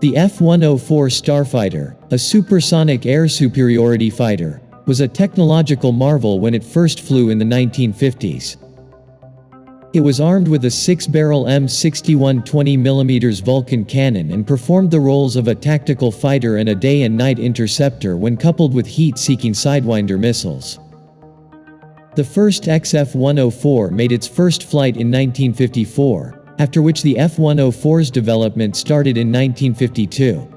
The F-104 Starfighter, a supersonic air superiority fighter, was a technological marvel when it first flew in the 1950s. It was armed with a 6-barrel M61 20mm Vulcan cannon and performed the roles of a tactical fighter and a day and night interceptor when coupled with heat-seeking Sidewinder missiles. The first XF-104 made its first flight in 1954, after which the F-104's development started in 1952.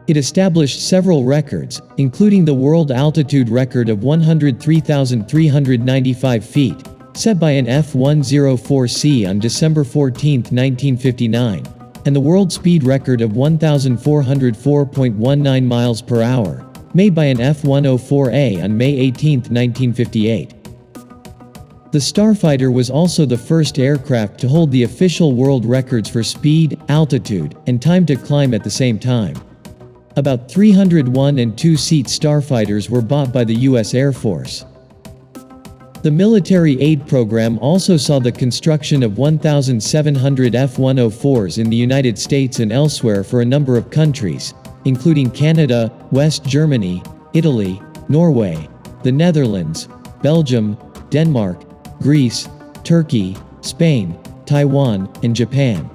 It established several records, including the world altitude record of 103,395 feet, set by an F-104C on December 14, 1959, and the world speed record of 1,404.19 miles per hour, made by an F-104A on May 18, 1958. The Starfighter was also the first aircraft to hold the official world records for speed, altitude, and time to climb at the same time. About 301 and 2-seat Starfighters were bought by the U.S. Air Force. The military aid program also saw the construction of 1,700 F-104s in the United States and elsewhere for a number of countries, including Canada, West Germany, Italy, Norway, the Netherlands, Belgium, Denmark, Greece, Turkey, Spain, Taiwan, and Japan.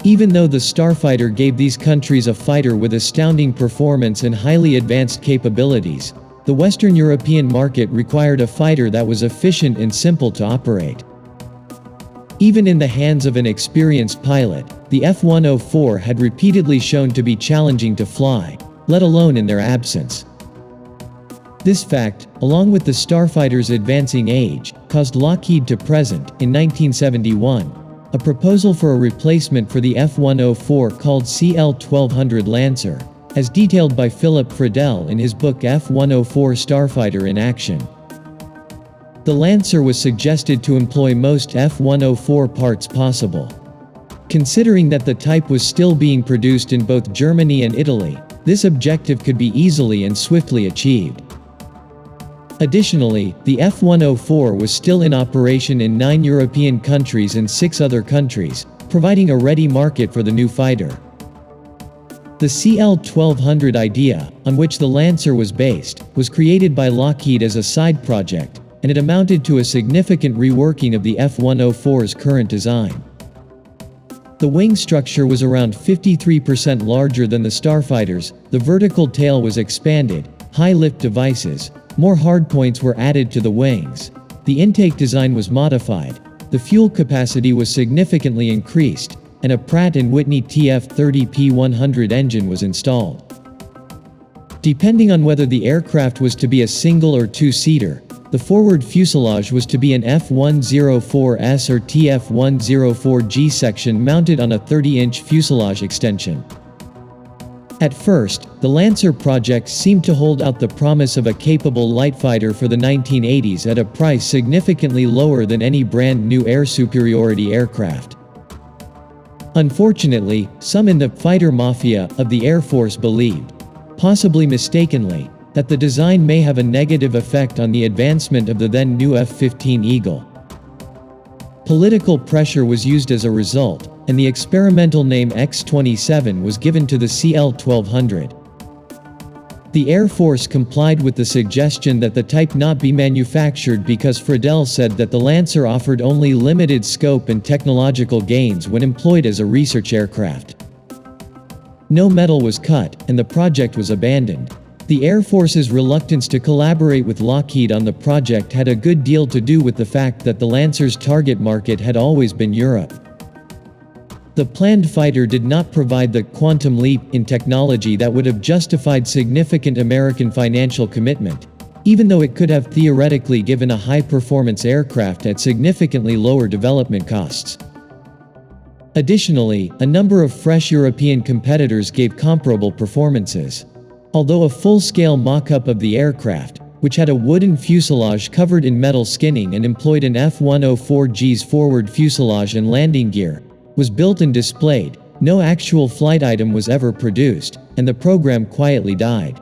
Even though the Starfighter gave these countries a fighter with astounding performance and highly advanced capabilities, the Western European market required a fighter that was efficient and simple to operate. Even in the hands of an experienced pilot, the F-104 had repeatedly shown to be challenging to fly, let alone in their absence. This fact, along with the Starfighter's advancing age, caused Lockheed to present, in 1971, a proposal for a replacement for the F-104 called CL-1200 Lancer, as detailed by Philip Friedel in his book F-104 Starfighter in Action. The Lancer was suggested to employ most F-104 parts possible. Considering that the type was still being produced in both Germany and Italy, this objective could be easily and swiftly achieved. Additionally, the F-104 was still in operation in 9 European countries and 6 other countries, providing a ready market for the new fighter. The CL-1200 idea, on which the Lancer was based, was created by Lockheed as a side project, and it amounted to a significant reworking of the F-104's current design. The wing structure was around 53% larger than the Starfighter's, the vertical tail was expanded, high-lift devices, more hardpoints were added to the wings, the intake design was modified, the fuel capacity was significantly increased, and a Pratt & Whitney TF-30P100 engine was installed. Depending on whether the aircraft was to be a single or two-seater, the forward fuselage was to be an F-104S or TF-104G section mounted on a 30-inch fuselage extension. At first, the Lancer project seemed to hold out the promise of a capable light fighter for the 1980s at a price significantly lower than any brand new air superiority aircraft. Unfortunately, some in the fighter mafia of the Air Force believed, possibly mistakenly, that the design may have a negative effect on the advancement of the then new F-15 Eagle. Political pressure was used as a result, and the experimental name X-27 was given to the CL-1200. The Air Force complied with the suggestion that the type not be manufactured because Friedel said that the Lancer offered only limited scope and technological gains when employed as a research aircraft. No metal was cut, and the project was abandoned. The Air Force's reluctance to collaborate with Lockheed on the project had a good deal to do with the fact that the Lancer's target market had always been Europe. The planned fighter did not provide the quantum leap in technology that would have justified significant American financial commitment, even though it could have theoretically given a high-performance aircraft at significantly lower development costs. Additionally, a number of fresh European competitors gave comparable performances. Although a full-scale mock-up of the aircraft, which had a wooden fuselage covered in metal skinning and employed an F-104G's forward fuselage and landing gear, was built and displayed, no actual flight item was ever produced, and the program quietly died.